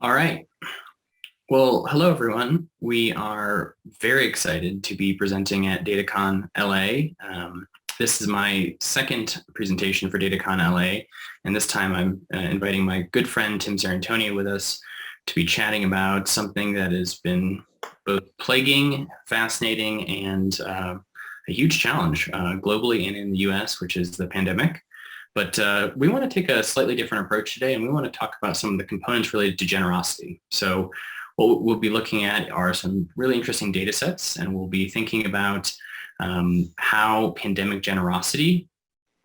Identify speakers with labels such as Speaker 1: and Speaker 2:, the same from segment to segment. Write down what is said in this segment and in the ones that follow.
Speaker 1: All right. Well, hello, everyone. We are very excited to be presenting at DataCon LA. This is my second presentation for DataCon LA, and this time I'm inviting my good friend Tim Sarrantonio with us to be chatting about something that has been both plaguing, fascinating, and a huge challenge globally and in the US, which is the pandemic. But we want to take a slightly different approach today, and we want to talk about some of the components related to generosity. So what we'll be looking at are some really interesting data sets, and we'll be thinking about how pandemic generosity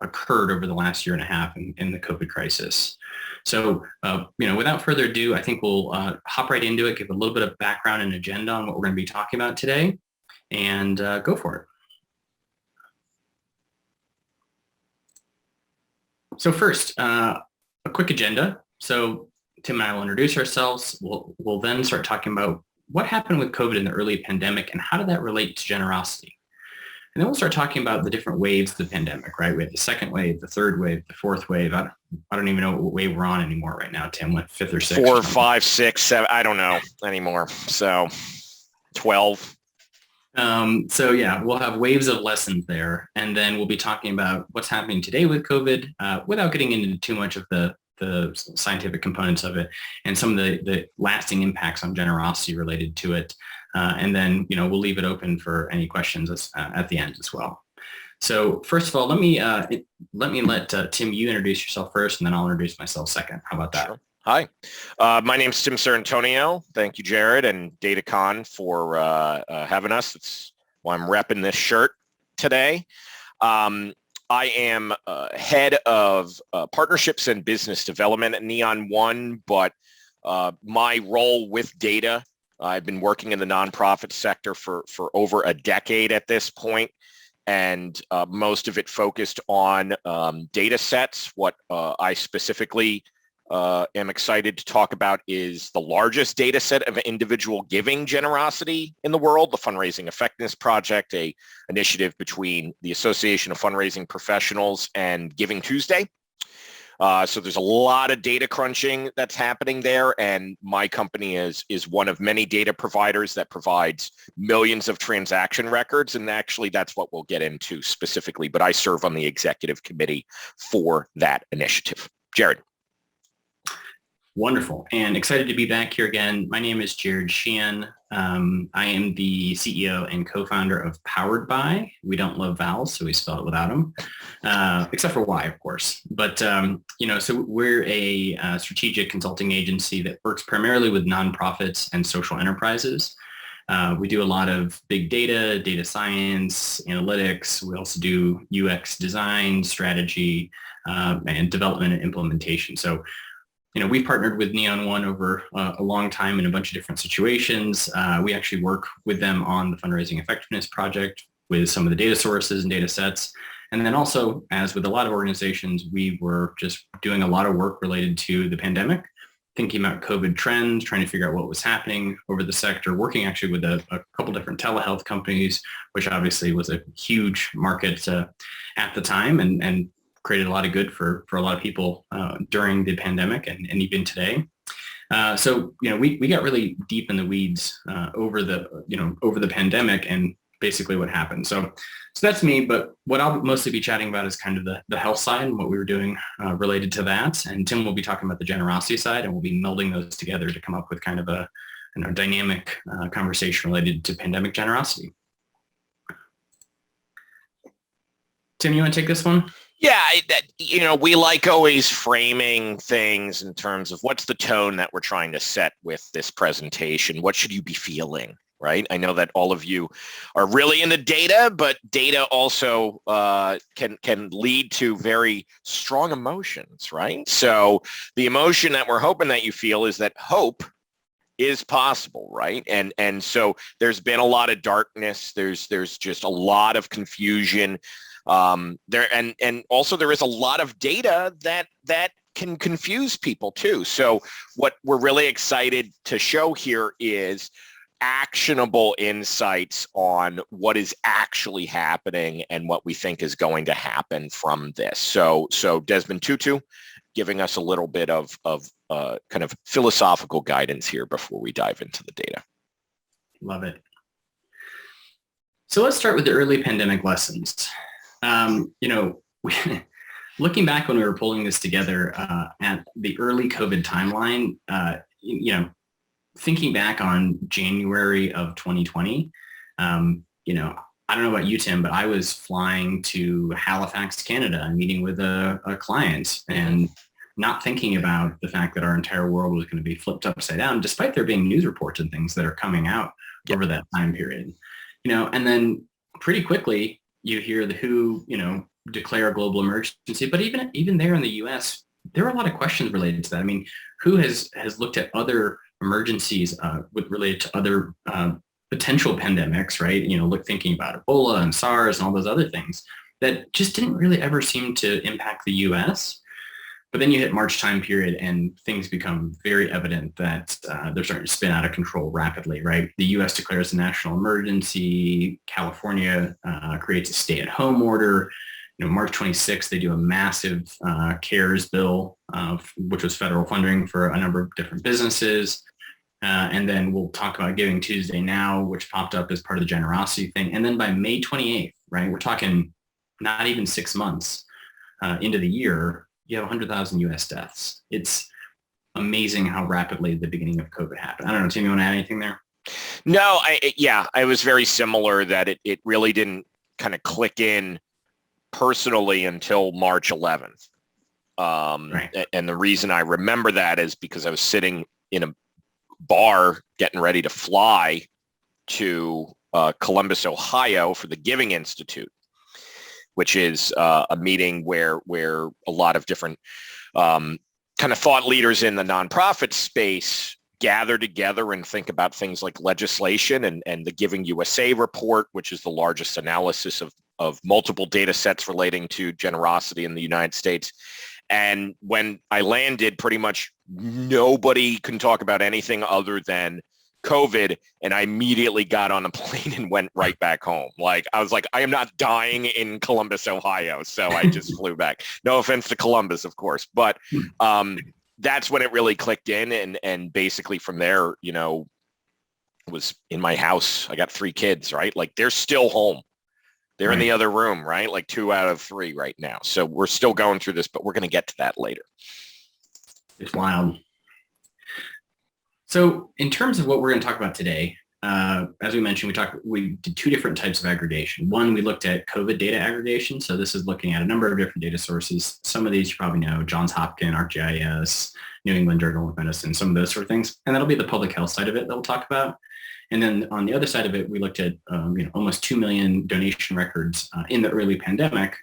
Speaker 1: occurred over the last year and a half in the COVID crisis. So, without further ado, I think we'll hop right into it, give a little bit of background and agenda on what we're going to be talking about today, and go for it. So first, a quick agenda. So Tim and I will introduce ourselves. We'll then start talking about what happened with COVID in the early pandemic and how did that relate to generosity. And then we'll start talking about the different waves of the pandemic, right? We have the second wave, the third wave, the fourth wave. I don't even know what wave we're on anymore right now, Tim. What, fifth or sixth?
Speaker 2: 4, 5, 6, 7. I don't know anymore. So 12.
Speaker 1: So yeah, we'll have waves of lessons there. And then we'll be talking about what's happening today with COVID without getting into too much of the scientific components of it and some of the lasting impacts on generosity related to it. And then, we'll leave it open for any questions at the end as well. So first of all, let me let Tim, you introduce yourself first, and then I'll introduce myself second. How about that?
Speaker 2: Sure. Hi, my name's Tim Sarrantonio. Thank you, Jared, and DataCon for having us. It's why I'm repping this shirt today. I am head of partnerships and business development at Neon One, but my role with data, I've been working in the nonprofit sector for over a decade at this point, and most of it focused on data sets. What I specifically am excited to talk about is the largest data set of individual giving generosity in the world, the Fundraising Effectiveness Project, a initiative between the Association of Fundraising Professionals and Giving Tuesday. So there's a lot of data crunching that's happening there, and my company is one of many data providers that provides millions of transaction records, and actually that's what we'll get into specifically, but I serve on the executive committee for that initiative. Jared.
Speaker 1: Wonderful, and excited to be back here again. My name is Jared Sheehan. I am the CEO and co-founder of Pwrdby. We don't love vowels, so we spell it without them, except for Y, of course. But, so we're a strategic consulting agency that works primarily with nonprofits and social enterprises. We do a lot of big data science, analytics. We also do UX design, strategy, and development and implementation. So we've partnered with Neon One over a long time in a bunch of different situations. We actually work with them on the Fundraising Effectiveness Project with some of the data sources and data sets. And then also, as with a lot of organizations, we were just doing a lot of work related to the pandemic, thinking about COVID trends, trying to figure out what was happening over the sector, working actually with a couple different telehealth companies, which obviously was a huge market at the time and created a lot of good for a lot of people during the pandemic and even today. So we got really deep in the weeds over the pandemic and basically what happened. So that's me, but what I'll mostly be chatting about is kind of the health side and what we were doing related to that. And Tim will be talking about the generosity side, and we'll be melding those together to come up with kind of a dynamic conversation related to pandemic generosity. Tim, you want to take this one?
Speaker 2: Yeah, we like always framing things in terms of what's the tone that we're trying to set with this presentation. What should you be feeling, right? I know that all of you are really into data, but data also can lead to very strong emotions, right? So the emotion that we're hoping that you feel is that hope is possible, right? And so there's been a lot of darkness. There's just a lot of confusion. And also there is a lot of data that can confuse people too. So what we're really excited to show here is actionable insights on what is actually happening and what we think is going to happen from this. So Desmond Tutu giving us a little bit of kind of philosophical guidance here before we dive into the data.
Speaker 1: Love it. So let's start with the early pandemic lessons. Looking back when we were pulling this together at the early COVID timeline, thinking back on January of 2020, I don't know about you, Tim, but I was flying to Halifax, Canada, and meeting with a client and not thinking about the fact that our entire world was going to be flipped upside down, despite there being news reports and things that are coming out over that time period. And then pretty quickly you hear the WHO, declare a global emergency. But even there in the US, there are a lot of questions related to that. I mean, WHO has looked at other emergencies related to other potential pandemics, right? Thinking about Ebola and SARS and all those other things that just didn't really ever seem to impact the US. But then you hit March time period and things become very evident that they're starting to spin out of control rapidly, right? The US declares a national emergency. California creates a stay-at-home order. March 26th, they do a massive CARES bill, which was federal funding for a number of different businesses. And then we'll talk about Giving Tuesday Now, which popped up as part of the generosity thing. And then by May 28th, right, we're talking not even 6 months into the year, you have 100,000 US deaths. It's amazing how rapidly the beginning of COVID happened. I don't know, Tim, you want to add anything there?
Speaker 2: No, I was very similar that it really didn't kind of click in personally until March 11th. Right. And the reason I remember that is because I was sitting in a bar getting ready to fly to Columbus, Ohio for the Giving Institute, which is a meeting where a lot of different kind of thought leaders in the nonprofit space gather together and think about things like legislation and the Giving USA report, which is the largest analysis of multiple data sets relating to generosity in the United States. And when I landed, pretty much nobody can talk about anything other than COVID. And I immediately got on a plane and went right back home. I was like, I am not dying in Columbus, Ohio. So I just flew back. No offense to Columbus, of course. But that's when it really clicked in. And basically from there, was in my house. I got 3 kids, right? They're still home. They're in the other room, right? 2 out of 3 right now. So we're still going through this, but we're going to get to that later.
Speaker 1: It's wild. So in terms of what we're going to talk about today, as we mentioned, we did 2 different types of aggregation. One, we looked at COVID data aggregation. So this is looking at a number of different data sources. Some of these you probably know, Johns Hopkins, ArcGIS, New England Journal of Medicine, some of those sort of things. And that'll be the public health side of it that we'll talk about. And then on the other side of it, we looked at almost 2 million donation records in the early pandemic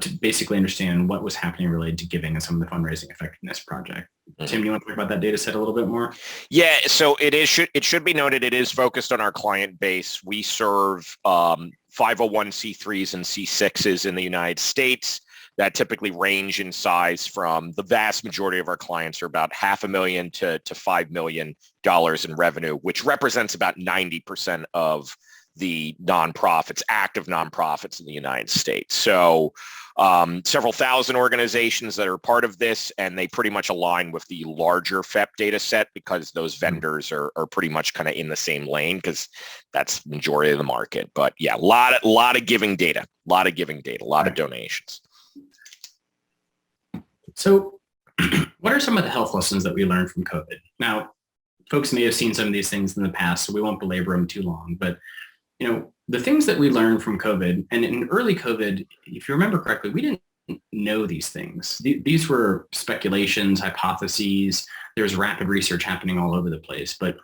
Speaker 1: to basically understand what was happening related to giving and some of the fundraising effectiveness project. Mm-hmm. Tim, do you want to talk about that data set a little bit more?
Speaker 2: Yeah, so it should be noted it is focused on our client base. We serve 501c3s and C6s in the United States that typically range in size from the vast majority of our clients are about $500,000 to $5 million in revenue, which represents about 90% of the active nonprofits in the United States. So several thousand organizations that are part of this, and they pretty much align with the larger FEP data set because those vendors are pretty much kind of in the same lane because that's the majority of the market. But yeah, a lot of giving data, a lot of donations.
Speaker 1: So what are some of the health lessons that we learned from COVID? Now, folks may have seen some of these things in the past, so we won't belabor them too long. But, the things that we learned from COVID, and in early COVID, if you remember correctly, we didn't know these things. These were speculations, hypotheses. There's rapid research happening all over the place. But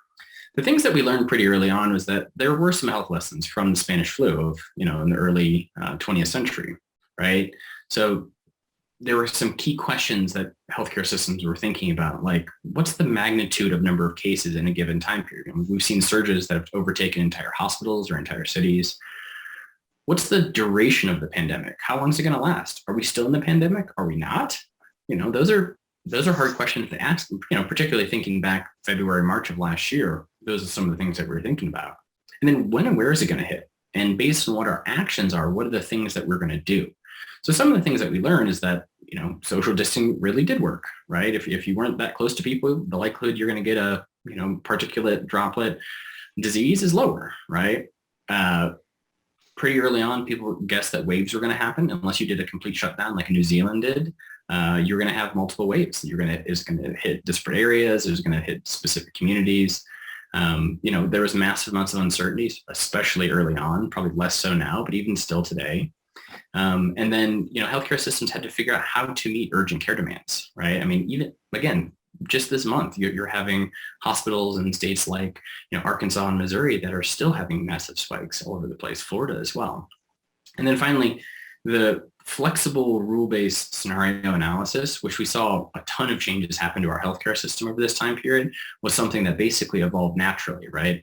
Speaker 1: the things that we learned pretty early on was that there were some health lessons from the Spanish flu of, in the early 20th century, right? So there were some key questions that healthcare systems were thinking about, like what's the magnitude of number of cases in a given time period? I mean, we've seen surges that have overtaken entire hospitals or entire cities. What's the duration of the pandemic? How long is it going to last? Are we still in the pandemic? Are we not? Those are hard questions to ask, particularly thinking back February, March of last year. Those are some of the things that we were thinking about. And then when and where is it going to hit? And based on what our actions are, what are the things that we're going to do? So some of the things that we learned is that, social distancing really did work, right? If you weren't that close to people, the likelihood you're going to get a, particulate droplet disease is lower, right? Pretty early on, people guessed that waves were going to happen unless you did a complete shutdown like New Zealand did. You're going to have multiple waves. It's going to hit disparate areas. It's going to hit specific communities. There was massive amounts of uncertainties, especially early on, probably less so now, but even still today. And then, healthcare systems had to figure out how to meet urgent care demands, right? I mean, even, again, just this month, you're having hospitals in states like, Arkansas and Missouri that are still having massive spikes all over the place, Florida as well. And then finally, the flexible rule-based scenario analysis, which we saw a ton of changes happen to our healthcare system over this time period, was something that basically evolved naturally, right?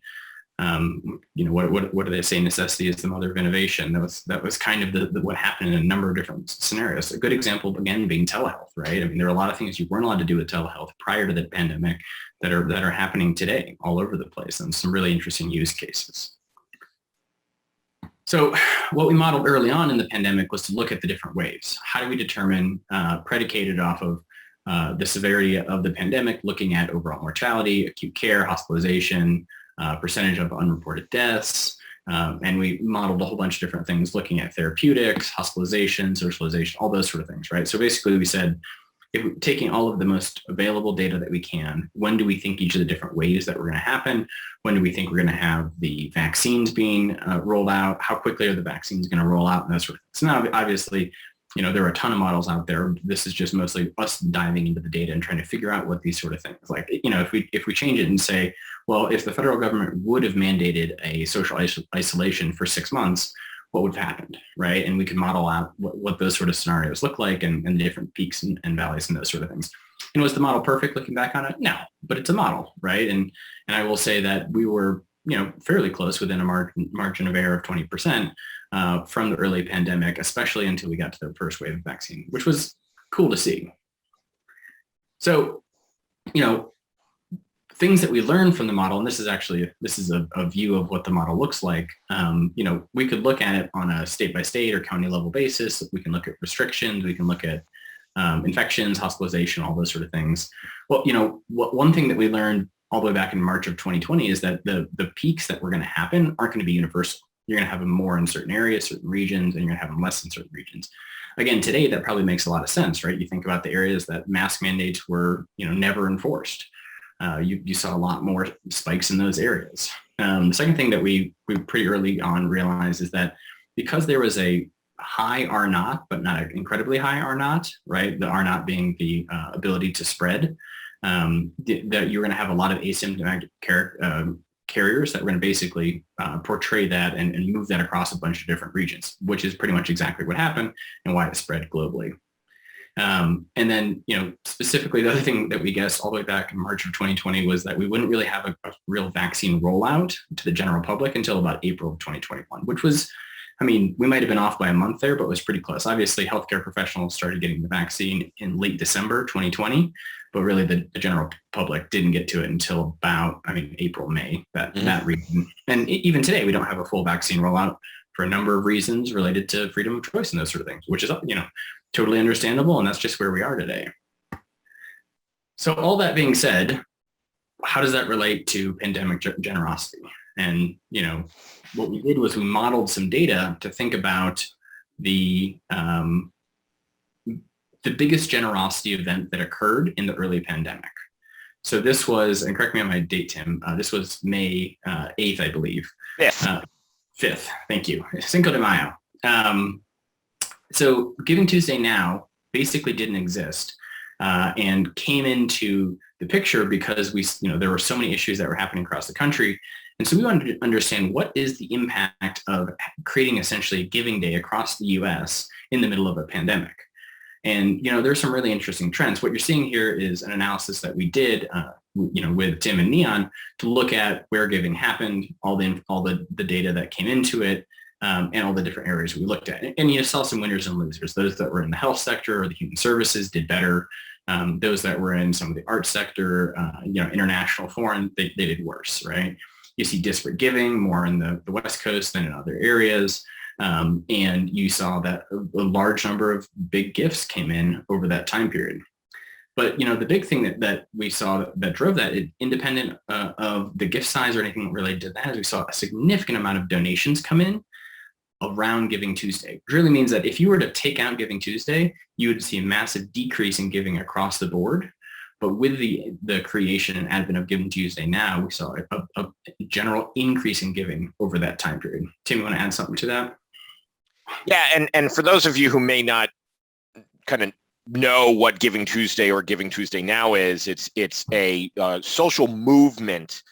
Speaker 1: What do they say? Necessity is the mother of innovation. That was kind of what happened in a number of different scenarios. A good example, again, being telehealth, right? I mean, there are a lot of things you weren't allowed to do with telehealth prior to the pandemic that are happening today all over the place, and some really interesting use cases. So what we modeled early on in the pandemic was to look at the different waves. How do we determine, predicated off of the severity of the pandemic, looking at overall mortality, acute care, hospitalization, percentage of unreported deaths, and we modeled a whole bunch of different things looking at therapeutics, hospitalization, socialization, all those sort of things, right? So basically we said, if we're taking all of the most available data that we can, when do we think each of the different waves that were going to happen? When do we think we're going to have the vaccines being rolled out? How quickly are the vaccines going to roll out? And that sort of thing. So now, obviously, there are a ton of models out there. This is just mostly us diving into the data and trying to figure out what these sort of things like. If we change it and say, well, if the federal government would have mandated a social isolation for 6 months, what would have happened, right? And we could model out what those sort of scenarios look like and the different peaks and valleys and those sort of things. And was the model perfect looking back on it? No, but it's a model, right? And I will say that we were, fairly close within a margin of error of 20% from the early pandemic, especially until we got to the first wave of vaccine, which was cool to see. So, things that we learned from the model, and this is a view of what the model looks like. We could look at it on a state by state or county level basis. We can look at restrictions. We can look at infections, hospitalization, all those sort of things. Well, one thing that we learned all the way back in March of 2020 is that the peaks that were going to happen aren't going to be universal. You're going to have them more in certain areas, certain regions, and you're going to have them less in certain regions. Again, today, that probably makes a lot of sense, right? You think about the areas that mask mandates were, never enforced. You saw a lot more spikes in those areas. The second thing that we pretty early on realized is that because there was a high R naught, but not an incredibly high R naught, right? The R naught being the ability to spread, that you're going to have a lot of asymptomatic carriers that are going to basically portray that and move that across a bunch of different regions, which is pretty much exactly what happened and why it spread globally. And then, specifically, the other thing that we guessed all the way back in March of 2020 was that we wouldn't really have a real vaccine rollout to the general public until about April of 2021, which was, we might have been off by a month there, but it was pretty close. Obviously, healthcare professionals started getting the vaccine in late December 2020, but really the general public didn't get to it until about, April, May, that region. And even today, we don't have a full vaccine rollout for a number of reasons related to freedom of choice and those sort of things, which is, totally understandable. And that's just where we are today. So all that being said, how does that relate to pandemic generosity? And, what we did was we modeled some data to think about the biggest generosity event that occurred in the early pandemic. So this was, and correct me on my date, Tim, this was May 8th, I believe. 5th, thank you. Cinco de Mayo. So Giving Tuesday Now basically didn't exist and came into the picture because there were so many issues that were happening across the country. And so we wanted to understand what is the impact of creating essentially a giving day across the US in the middle of a pandemic. And, there's some really interesting trends. What you're seeing here is an analysis that we did, with Tim and Neon to look at where giving happened, all the data that came into it, and all the different areas we looked at. And you saw some winners and losers. Those that were in the health sector or the human services did better. Those that were in some of the arts sector, international, foreign, they did worse, right? You see disparate giving more in the West Coast than in other areas. And you saw that a large number of big gifts came in over that time period. But the big thing that we saw that drove that, independent of the gift size or anything related to that, is we saw a significant amount of donations come in around Giving Tuesday, which really means that if you were to take out Giving Tuesday, you would see a massive decrease in giving across the board. But with the creation and advent of Giving Tuesday now, we saw a general increase in giving over that time period. Tim, you want to add something to that?
Speaker 2: Yeah, and for those of you who may not kind of know what Giving Tuesday or Giving Tuesday Now is, it's a social movement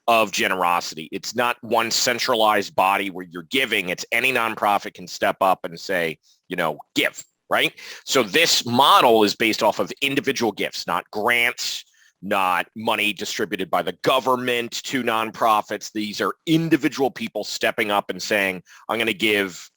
Speaker 2: of generosity. It's not one centralized body where you're giving. It's any nonprofit can step up and say, give, right? So this model is based off of individual gifts, not grants, not money distributed by the government to nonprofits. These are individual people stepping up and saying, I'm going to give,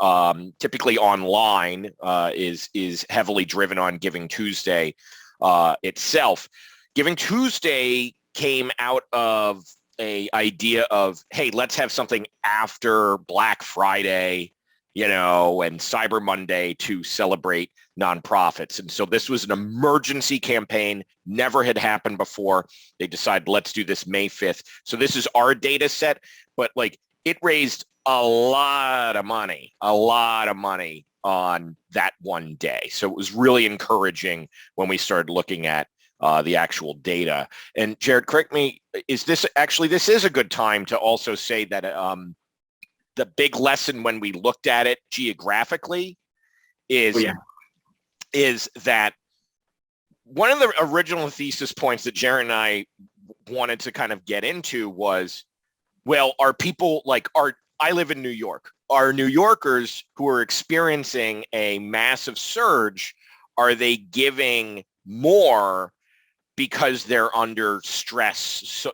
Speaker 2: typically online is heavily driven on Giving Tuesday itself. Giving Tuesday came out of a idea of, hey, let's have something after Black Friday, and Cyber Monday to celebrate nonprofits. And so this was an emergency campaign, never had happened before. They decided, let's do this May 5th. So this is our data set, but it raised a lot of money on that one day. So it was really encouraging when we started looking at the actual data. And Jared, correct me, this is a good time to also say that the big lesson when we looked at it geographically is that one of the original thesis points that Jared and I wanted to kind of get into was, well, are people I live in New York. Are New Yorkers who are experiencing a massive surge, are they giving more because they're under stress,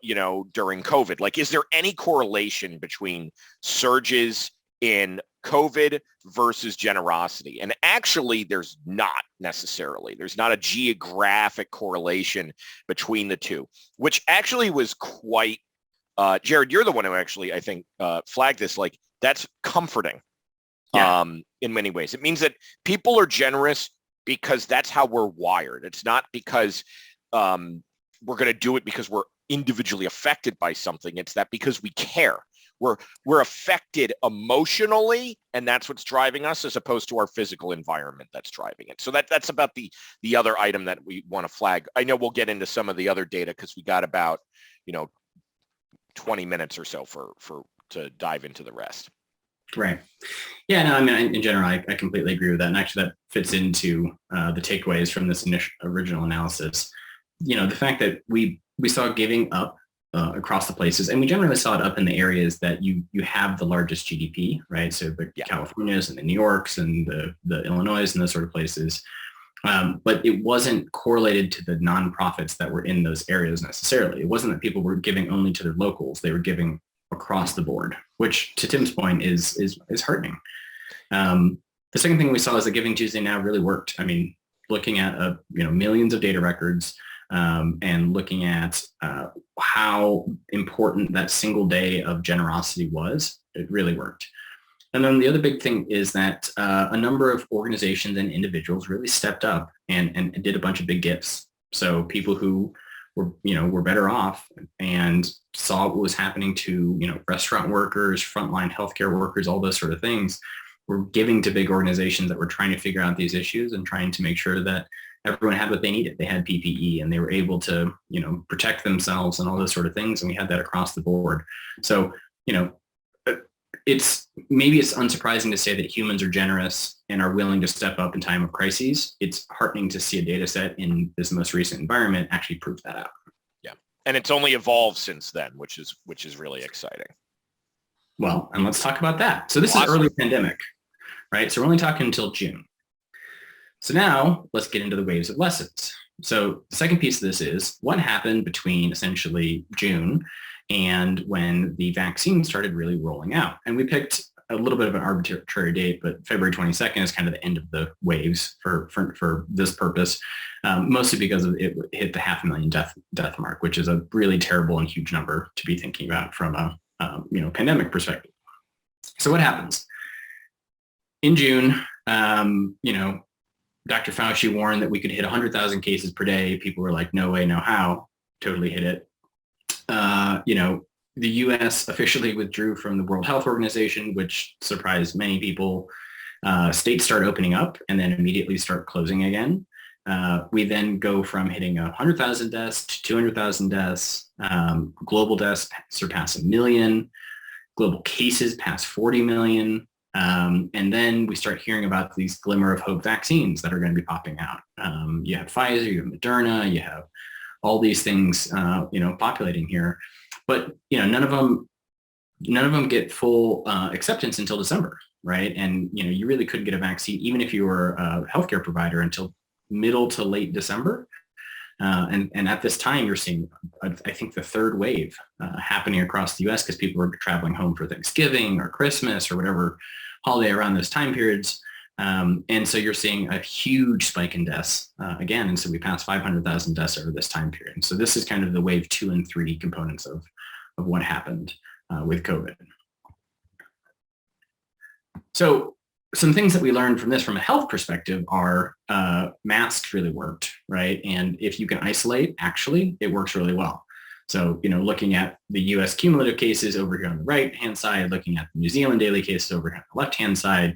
Speaker 2: during COVID? Is there any correlation between surges in COVID versus generosity? And actually, there's not necessarily. There's not a geographic correlation between the two, which actually was quite, Jared, you're the one who actually, I think, flagged this. That's comforting in many ways. It means that people are generous because that's how we're wired. It's not because we're going to do it because we're individually affected by something. It's that because we care. We're affected emotionally, and that's what's driving us, as opposed to our physical environment that's driving it. So that's about the other item that we want to flag. I know we'll get into some of the other data because we got about 20 minutes or so to dive into the rest.
Speaker 1: Right. Yeah, no, I mean, in general, I completely agree with that. And actually that fits into the takeaways from this original analysis. The fact that we saw giving up across the places, and we generally saw it up in the areas that you have the largest GDP, right? So the Californias and the New Yorks and the Illinois and those sort of places. But it wasn't correlated to the nonprofits that were in those areas necessarily. It wasn't that people were giving only to their locals. They were giving across the board, which, to Tim's point, is heartening. The second thing we saw is that Giving Tuesday Now really worked. I mean, looking at millions of data records and looking at how important that single day of generosity was, it really worked. And then the other big thing is that a number of organizations and individuals really stepped up and did a bunch of big gifts. So people who were better off and saw what was happening to, restaurant workers, frontline healthcare workers, all those sort of things, were giving to big organizations that were trying to figure out these issues and trying to make sure that everyone had what they needed. They had PPE and they were able to, protect themselves and all those sort of things. And we had that across the board. So, it's unsurprising to say that humans are generous and are willing to step up in time of crises. It's heartening to see a data set in this most recent environment actually prove that out.
Speaker 2: Yeah. And it's only evolved since then, which is really exciting.
Speaker 1: Well, and let's talk about that. So this is early pandemic, right? So we're only talking until June. So now let's get into the waves of lessons. So the second piece of this is what happened between essentially June and when the vaccine started really rolling out. And we picked a little bit of an arbitrary date, but February 22nd is kind of the end of the waves for this purpose, mostly because it hit the 500,000 death mark, which is a really terrible and huge number to be thinking about from a pandemic perspective. So what happens? in June, Dr. Fauci warned that we could hit 100,000 cases per day. People were like, no way, no how. Totally hit it. The U.S. officially withdrew from the World Health Organization, which surprised many people. States start opening up and then immediately start closing again. We then go from hitting 100,000 deaths to 200,000 deaths. Global deaths surpass 1 million. Global cases pass 40 million. And then we start hearing about these glimmer of hope vaccines that are going to be popping out. You have Pfizer, you have Moderna, you have all these things, populating here. But, none of them get full acceptance until December, right? And, you really couldn't get a vaccine, even if you were a healthcare provider, until middle to late December. And at this time, you're seeing, I think, the third wave happening across the U.S. because people are traveling home for Thanksgiving or Christmas or whatever holiday around those time periods. And so you're seeing a huge spike in deaths again. And so we passed 500,000 deaths over this time period. So this is kind of the wave 2 and 3 components of what happened with COVID. So some things that we learned from this from a health perspective are masks really worked, right? And if you can isolate, actually, it works really well. So, looking at the US cumulative cases over here on the right-hand side, looking at the New Zealand daily cases over here on the left-hand side,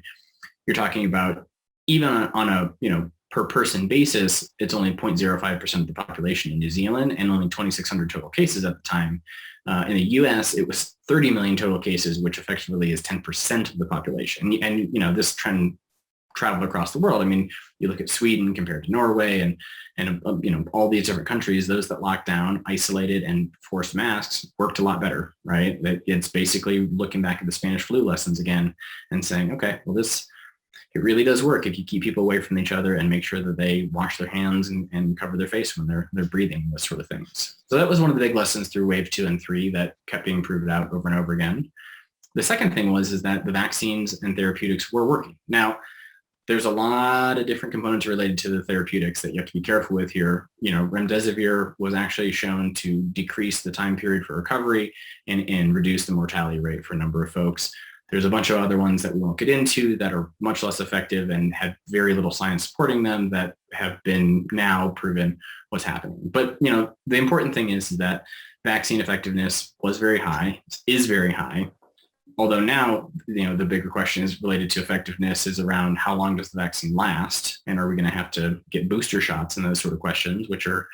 Speaker 1: you're talking about even on a, per person basis, it's only 0.05% of the population in New Zealand and only 2,600 total cases at the time. In the US, it was 30 million total cases, which effectively is 10% of the population. And this trend traveled across the world. I mean, you look at Sweden compared to Norway and all these different countries, those that locked down, isolated, and forced masks worked a lot better, right? It's basically looking back at the Spanish flu lessons again and saying, okay, well, it really does work if you keep people away from each other and make sure that they wash their hands and cover their face when they're breathing, those sort of things. So that was one of the big lessons through wave 2 and 3 that kept being proved out over and over again. The second thing is that the vaccines and therapeutics were working. Now, there's a lot of different components related to the therapeutics that you have to be careful with here. Remdesivir was actually shown to decrease the time period for recovery and reduce the mortality rate for a number of folks. There's a bunch of other ones that we won't get into that are much less effective and have very little science supporting them that have been now proven what's happening. But, the important thing is that vaccine effectiveness was very high, is very high. Although now, the bigger question is related to effectiveness is around how long does the vaccine last? And are we going to have to get booster shots and those sort of questions, which are,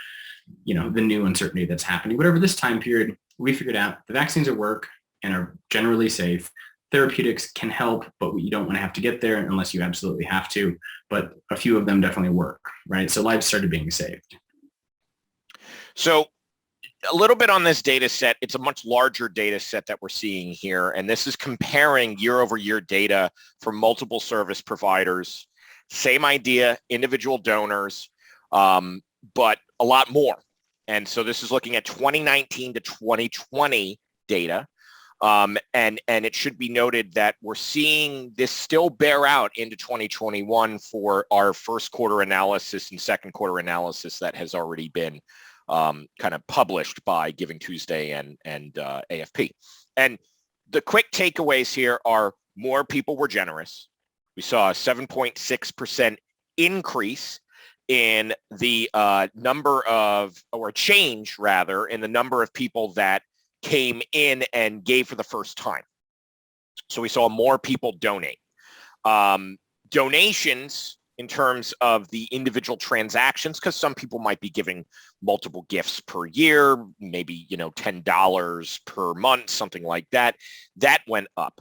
Speaker 1: the new uncertainty that's happening. But over this time period, we figured out the vaccines work and are generally safe. Therapeutics can help, but you don't want to have to get there unless you absolutely have to. But a few of them definitely work, right? So lives started being saved.
Speaker 2: So a little bit on this data set. It's a much larger data set that we're seeing here. And this is comparing year over year data for multiple service providers. Same idea, individual donors, but a lot more. And so this is looking at 2019 to 2020 data. And it should be noted that we're seeing this still bear out into 2021 for our first quarter analysis and second quarter analysis that has already been kind of published by Giving Tuesday and AFP. And the quick takeaways here are more people were generous. We saw a 7.6% increase in the number of, or change rather, in the number of people that came in and gave for the first time. So we saw more people donate. Donations in terms of the individual transactions, because some people might be giving multiple gifts per year, maybe, $10 per month, something like that, that went up.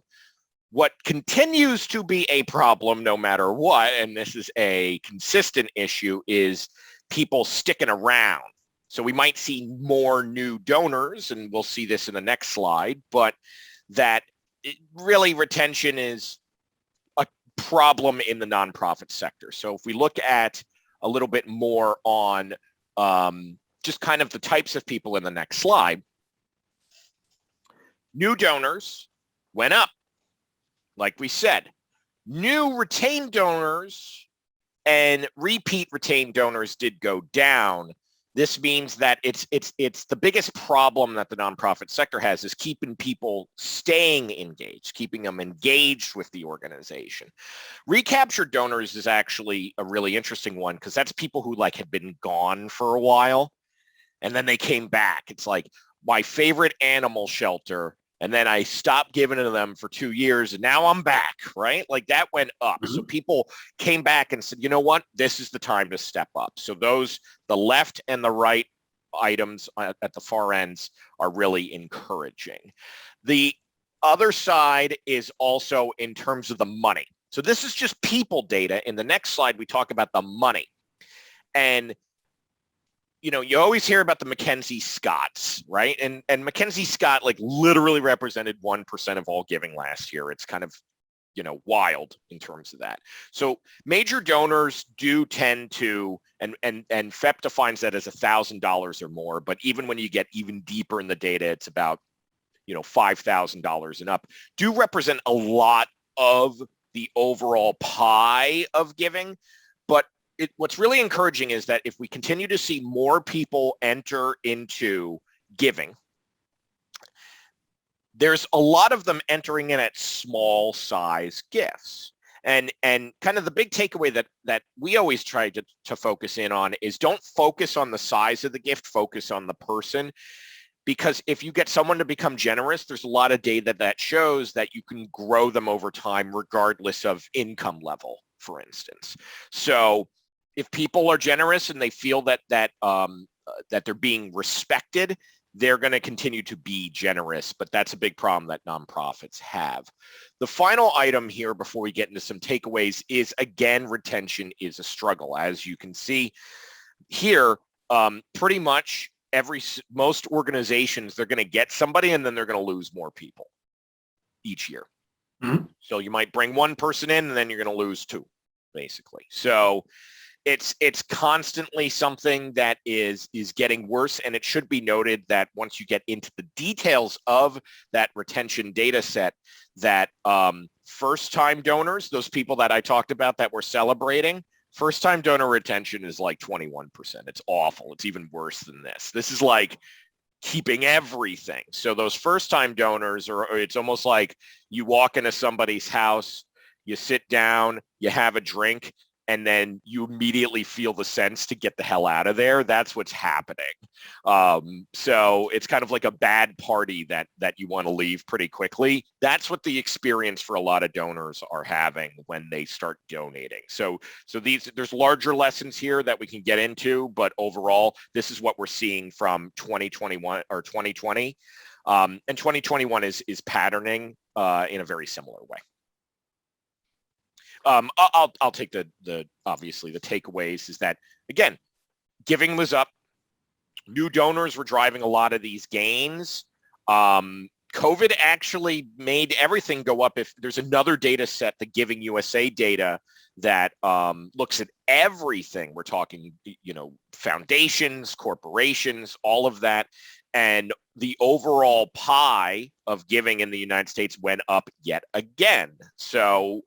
Speaker 2: What continues to be a problem no matter what, and this is a consistent issue, is people sticking around. So we might see more new donors, and we'll see this in the next slide, but that really retention is a problem in the nonprofit sector. So if we look at a little bit more on just kind of the types of people in the next slide, new donors went up, like we said. New retained donors and repeat retained donors did go down. This means that it's the biggest problem that the nonprofit sector has is keeping people staying engaged, keeping them engaged with the organization. Recaptured donors is actually a really interesting one because that's people who like had been gone for a while and then they came back. It's like my favorite animal shelter, and then I stopped giving it to them for 2 years, and now I'm back, right? Like that went up.
Speaker 1: Mm-hmm.
Speaker 2: So people came back and said, you know what? This is the time to step up. So those, the left and the right items at the far ends are really encouraging. The other side is also in terms of the money. So this is just people data. In the next slide, we talk about the money. And you know, you always hear about the Mackenzie Scotts, right? And Mackenzie Scott like literally represented 1% of all giving last year. It's kind of, you know, wild in terms of that. So major donors do tend to, and FEP defines that as $1,000 or more, but even when you get even deeper in the data, it's about, you know, $5,000 and up, do represent a lot of the overall pie of giving. But what's really encouraging is that if we continue to see more people enter into giving, there's a lot of them entering in at small size gifts. And kind of the big takeaway that we always try to focus in on is don't focus on the size of the gift, focus on the person. Because if you get someone to become generous, there's a lot of data that shows that you can grow them over time regardless of income level, for instance. So if people are generous and they feel that they're being respected, they're going to continue to be generous, but that's a big problem that nonprofits have. The final item here before we get into some takeaways is, again, retention is a struggle. As you can see here, pretty much most organizations, they're going to get somebody and then they're going to lose more people each year. Mm-hmm. So you might bring one person in and then you're going to lose two, basically. So it's constantly something that is getting worse, and it should be noted that once you get into the details of that retention data set, that first-time donors, those people that I talked about that we're celebrating, first-time donor retention is like 21%. It's awful. It's even worse than this. This is like keeping everything. So those first-time donors it's almost like you walk into somebody's house, you sit down, you have a drink, and then you immediately feel the sense to get the hell out of there. That's what's happening. So it's kind of like a bad party that you want to leave pretty quickly. That's what the experience for a lot of donors are having when they start donating. So there's larger lessons here that we can get into, but overall, this is what we're seeing from 2021 or 2020. And 2021 is patterning in a very similar way. I'll take the obviously the takeaways is that, again, giving was up. New donors were driving a lot of these gains. COVID actually made everything go up. If there's another data set, the Giving USA data that looks at everything. We're talking, you know, foundations, corporations, all of that. And the overall pie of giving in the United States went up yet again. So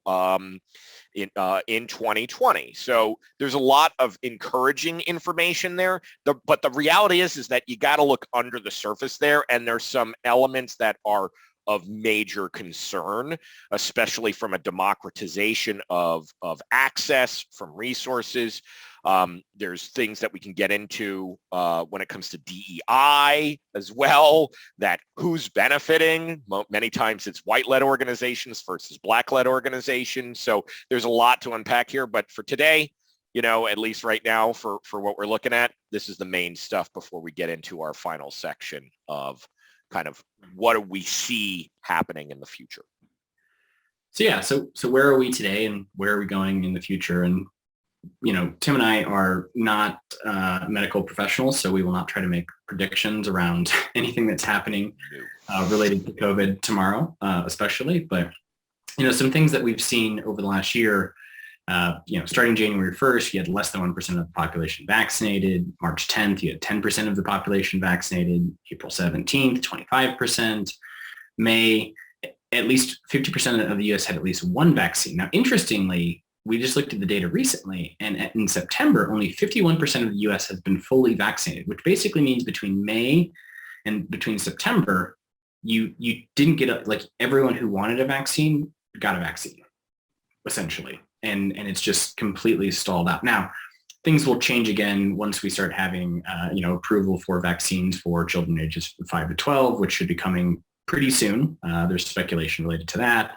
Speaker 2: in 2020. So there's a lot of encouraging information there. But the reality is that you got to look under the surface there. And there's some elements that are of major concern, especially from a democratization of access from resources. There's things that we can get into when it comes to DEI as well, that who's benefiting. Many times it's white-led organizations versus black-led organizations. So there's a lot to unpack here. But for today, you know, at least right now for what we're looking at, this is the main stuff before we get into our final section of kind of what do we see happening in the future.
Speaker 1: So yeah, so where are we today and where are we going in the future? And you know, Tim and I are not medical professionals, so we will not try to make predictions around anything that's happening related to COVID tomorrow, especially. But, you know, some things that we've seen over the last year, you know, starting January 1st, you had less than 1% of the population vaccinated. March 10th, you had 10% of the population vaccinated. April 17th, 25%. May, at least 50% of the U.S. had at least one vaccine. Now, interestingly, we just looked at the data recently, and in September, only 51% of the US has been fully vaccinated, which basically means between May and between September, you didn't get like everyone who wanted a vaccine got a vaccine, essentially. And it's just completely stalled out. Now, things will change again once we start having, approval for vaccines for children ages 5 to 12, which should be coming pretty soon. There's speculation related to that.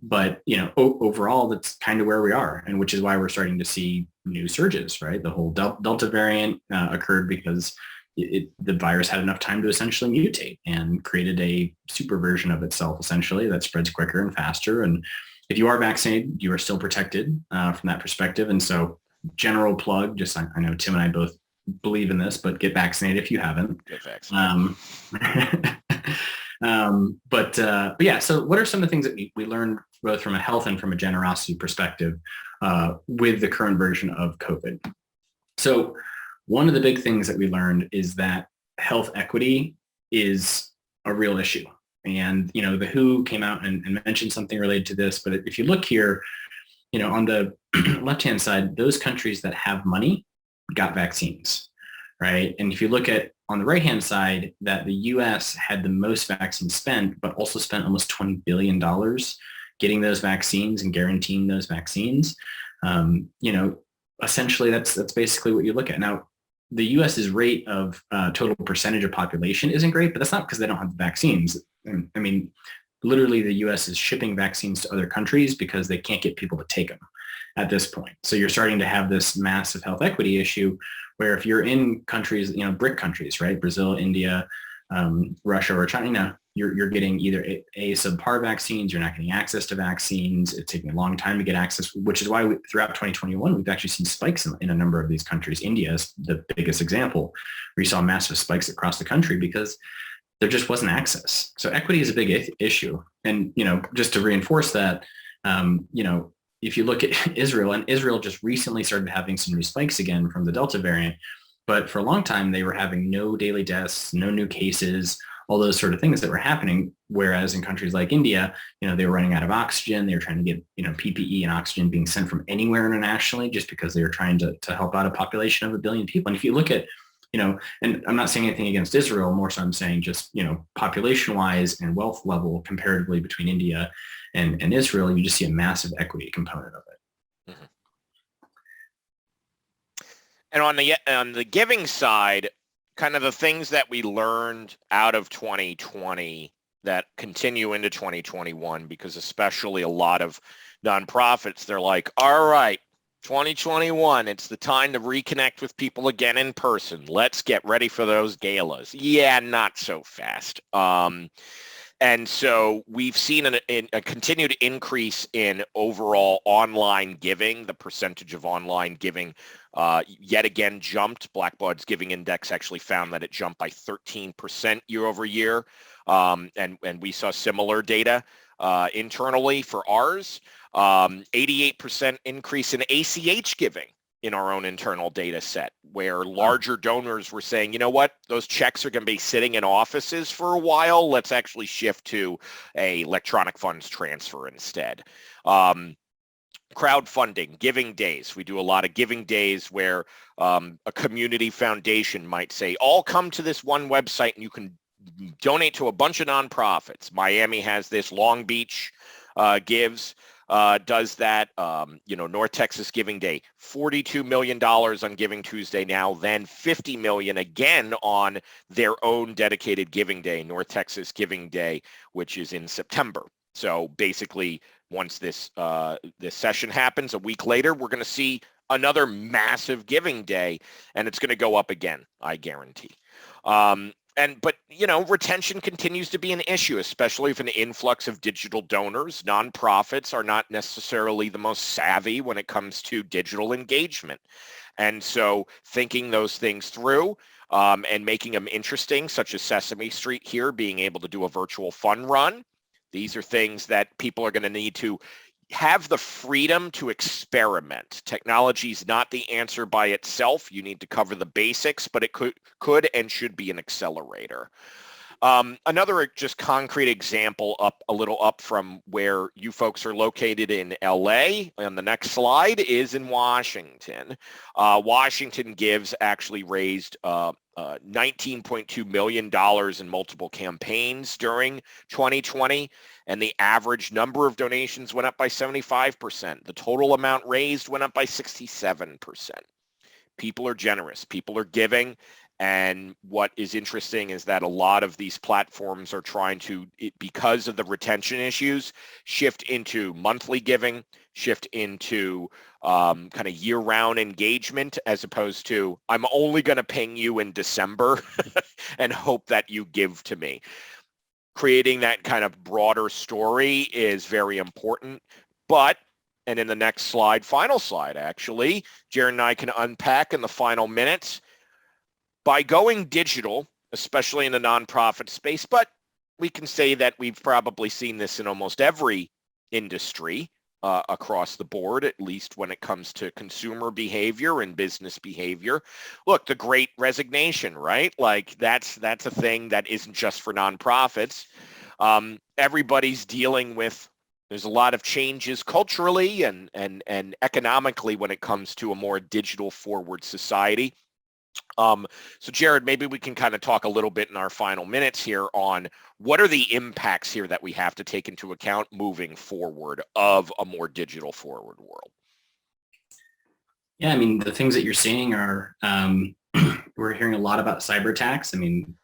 Speaker 1: But overall, that's kind of where we are, and which is why we're starting to see new surges, right? The whole Delta variant occurred because the virus had enough time to essentially mutate and created a super version of itself, essentially, that spreads quicker and faster. And if you are vaccinated, you are still protected from that perspective. And so general plug, just I know Tim and I both believe in this, but get vaccinated if you haven't.
Speaker 2: Get vaccinated.
Speaker 1: But yeah, so what are some of the things that we learned both from a health and from a generosity perspective with the current version of COVID? So one of the big things that we learned is that health equity is a real issue. And, the WHO came out and mentioned something related to this. But if you look here, on the left-hand side, those countries that have money got vaccines, right? And if you look at on the right-hand side, that the US had the most vaccines spent, but also spent almost $20 billion getting those vaccines and guaranteeing those vaccines. Essentially, that's basically what you look at. Now, the US's rate of total percentage of population isn't great, but that's not because they don't have the vaccines. I mean, literally the US is shipping vaccines to other countries because they can't get people to take them at this point. So you're starting to have this massive health equity issue where if you're in countries, BRIC countries, right? Brazil, India, Russia, or China, you're getting either a subpar vaccines, you're not getting access to vaccines, it's taking a long time to get access, which is why throughout 2021, we've actually seen spikes in a number of these countries. India is the biggest example, where you saw massive spikes across the country because there just wasn't access. So equity is a big issue. And, just to reinforce that, if you look at Israel, and Israel just recently started having some new spikes again from the Delta variant, but for a long time, they were having no daily deaths, no new cases, all those sort of things that were happening. Whereas in countries like India, they were running out of oxygen. They were trying to get, PPE and oxygen being sent from anywhere internationally just because they were trying to help out a population of 1 billion people. And if you look at, and I'm not saying anything against Israel, more so I'm saying just, population-wise and wealth level comparatively between India and Israel, you just see a massive equity component of it.
Speaker 2: Mm-hmm. And on the giving side, kind of the things that we learned out of 2020 that continue into 2021, because especially a lot of nonprofits, they're like, all right, 2021, it's the time to reconnect with people again in person. Let's get ready for those galas. Yeah, not so fast. And so we've seen a continued increase in overall online giving. The percentage of online giving yet again jumped. Blackbaud's Giving Index actually found that it jumped by 13% year over year. And we saw similar data internally for ours. 88% increase in ACH giving in our own internal data set, where larger donors were saying, you know what, those checks are going to be sitting in offices for a while. Let's actually shift to a electronic funds transfer instead. Crowdfunding, giving days. We do a lot of giving days where a community foundation might say, all come to this one website and you can donate to a bunch of nonprofits. Miami has this, Long Beach gives. Does that, North Texas Giving Day, $42 million on Giving Tuesday now, then $50 million again on their own dedicated Giving Day, North Texas Giving Day, which is in September. So basically, once this session happens, a week later, we're going to see another massive Giving Day, and it's going to go up again, I guarantee. But retention continues to be an issue, especially with an influx of digital donors. Nonprofits are not necessarily the most savvy when it comes to digital engagement. And so thinking those things through and making them interesting, such as Sesame Street here, being able to do a virtual fun run. These are things that people are going to need to have the freedom to experiment. Technology is not the answer by itself. You need to cover the basics, but it could and should be an accelerator. Another just concrete example a little up from where you folks are located in LA on the next slide is in Washington. Washington Gives actually raised $19.2 million in multiple campaigns during 2020, and the average number of donations went up by 75%. The total amount raised went up by 67%. People are generous. People are giving. And what is interesting is that a lot of these platforms are trying to, because of the retention issues, shift into monthly giving, shift into kind of year-round engagement, as opposed to, I'm only going to ping you in December and hope that you give to me. Creating that kind of broader story is very important. But, and in the next slide, final slide actually, Jared and I can unpack in the final minutes, by going digital, especially in the nonprofit space, but we can say that we've probably seen this in almost every industry across the board, at least when it comes to consumer behavior and business behavior. Look, the Great Resignation, right? Like that's a thing that isn't just for nonprofits. Everybody's dealing with, there's a lot of changes culturally and economically when it comes to a more digital forward society. So Jared, maybe we can kind of talk a little bit in our final minutes here on what are the impacts here that we have to take into account moving forward of a more digital forward world.
Speaker 1: Yeah, I mean, the things that you're seeing are, we're hearing a lot about cyber attacks. I mean,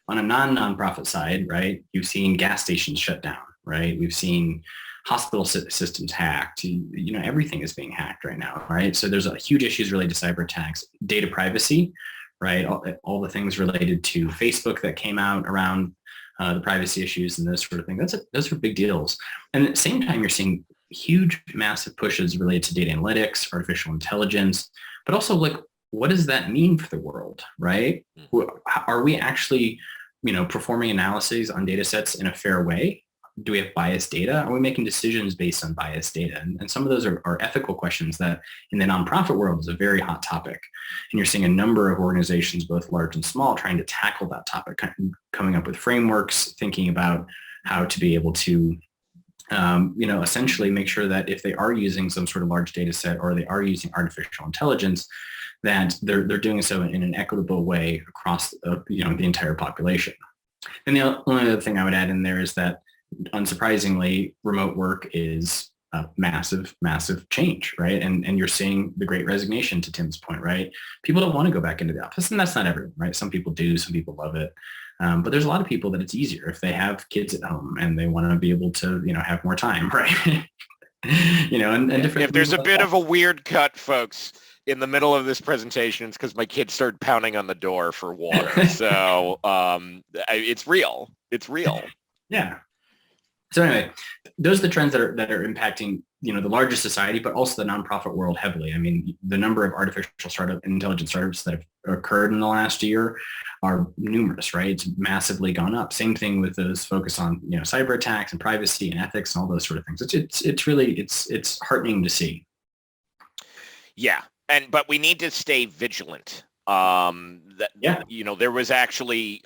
Speaker 1: on a nonprofit side, right, you've seen gas stations shut down, right? We've seen hospital systems hacked. You know, everything is being hacked right now, right? So there's a huge issues related to cyber attacks, data privacy, right? All the things related to Facebook that came out around the privacy issues and those sort of things. Those are big deals. And at the same time, you're seeing huge, massive pushes related to data analytics, artificial intelligence, but also like, what does that mean for the world, right? Are we actually, you know, performing analyses on data sets in a fair way? Do we have biased data? Are we making decisions based on biased data? And some of those are ethical questions that in the nonprofit world is a very hot topic. And you're seeing a number of organizations, both large and small, trying to tackle that topic, coming up with frameworks, thinking about how to be able to, you know, essentially make sure that if they are using some sort of large data set or they are using artificial intelligence, that they're doing so in an equitable way across, you know, the entire population. And the only other thing I would add in there is that, unsurprisingly, remote work is a massive, massive change, right? And you're seeing the Great Resignation, to Tim's point, right? People don't want to go back into the office, and that's not everyone, right? Some people do, some people love it. But there's a lot of people that it's easier if they have kids at home and they want to be able to, you know, have more time, right? You know, and different.
Speaker 2: If there's a bit of a weird cut, folks, in the middle of this presentation, it's because my kids started pounding on the door for water. So it's real. It's real.
Speaker 1: Yeah. So anyway, those are the trends that are impacting, you know, the larger society, but also the nonprofit world heavily. I mean, the number of artificial intelligence startups that have occurred in the last year are numerous, right? It's massively gone up. Same thing with those focus on, you know, cyber attacks and privacy and ethics and all those sort of things. It's really heartening to see.
Speaker 2: Yeah, but we need to stay vigilant. You know, there was actually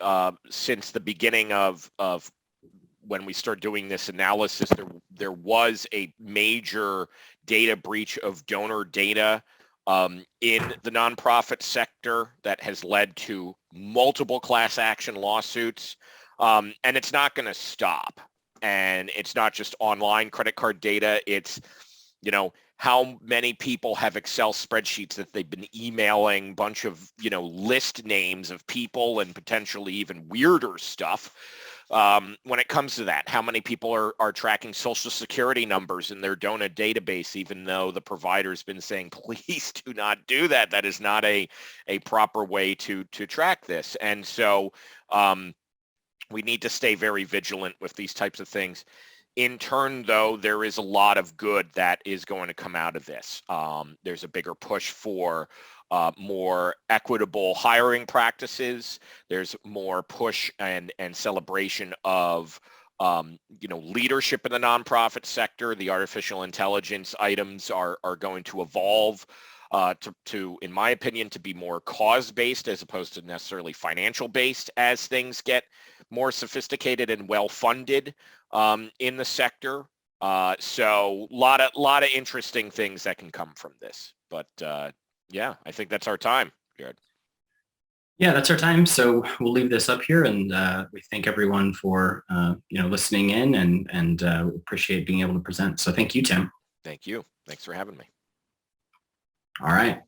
Speaker 2: since the beginning of when we started doing this analysis, there was a major data breach of donor data in the nonprofit sector that has led to multiple class action lawsuits, and it's not going to stop. And it's not just online credit card data. It's, you know, how many people have Excel spreadsheets that they've been emailing, bunch of, you know, list names of people and potentially even weirder stuff. When it comes to that, how many people are tracking social security numbers in their donor database, even though the provider's been saying, please do not do that. That is not a proper way to track this. And so we need to stay very vigilant with these types of things. In turn, though, there is a lot of good that is going to come out of this. There's a bigger push for more equitable hiring practices. There's more push and celebration of you know, leadership in the nonprofit sector. The artificial intelligence items are going to evolve to, in my opinion, to be more cause-based as opposed to necessarily financial-based as things get more sophisticated and well-funded in the sector. So a lot of interesting things that can come from this. But yeah, I think that's our time, Jared.
Speaker 1: Yeah, that's our time. So we'll leave this up here, and we thank everyone for listening in, and appreciate being able to present. So thank you, Tim.
Speaker 2: Thank you. Thanks for having me.
Speaker 1: All right.